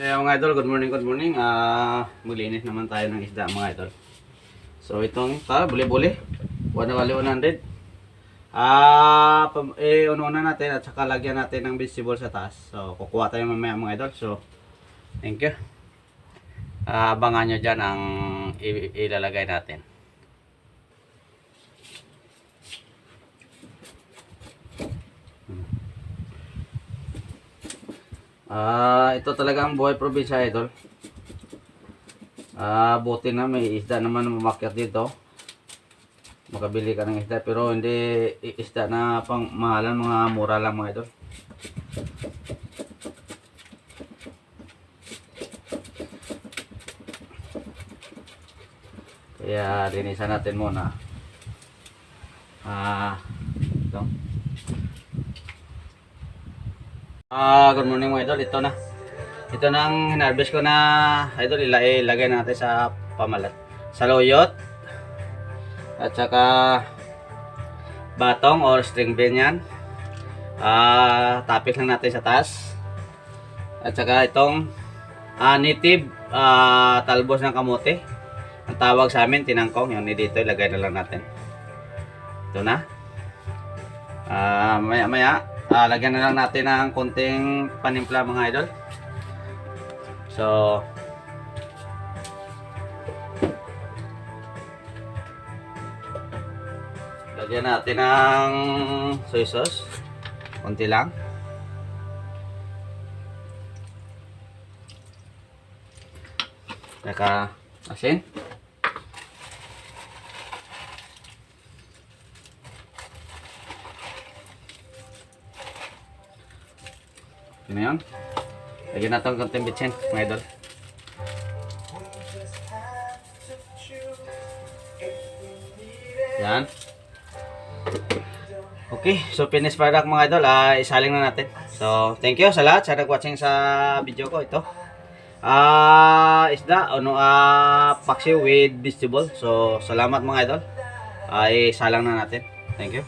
Hello mga idol, good morning, good morning. Maglinis naman tayo ng isda mga idol. So itong buli-buli 100. Una natin at saka lagyan natin ng vegetable sa taas. So kukuha tayo mamaya mga idol. So thank you. Abangan nyo dyan ang ilalagay natin. Ito talaga ang buhay probinsya idol. Buti na may isda naman umakyat dito. Makabili ka ng isda pero hindi isda na pang mahalan, mga mura lang mga idol. Kaya linisan natin muna. Ito. Good morning mga idol, ito na. Ito na ang hinarvest ko na idol, ilagay natin sa pamalat. Saluyot at saka batong or string bean yan. Tapik lang natin sa taas. At saka itong native talbos ng kamote. Ang tawag sa amin tinangkong, yun dito ilagay na lang natin. Ito na. Maya lagyan na lang natin ng konting panimpla mga idol. So lagyan natin ng soy sauce konti lang. Saka asin. Yun na yun. Lagyan natin konting bitsin mga idol. Yan. Okay, so finished product mga idol. Isaling na natin. So thank you sa lahat sa nag-watching sa video ko ito. Isda paksiw with vegetable. So salamat mga idol. Isalang na natin. Thank you.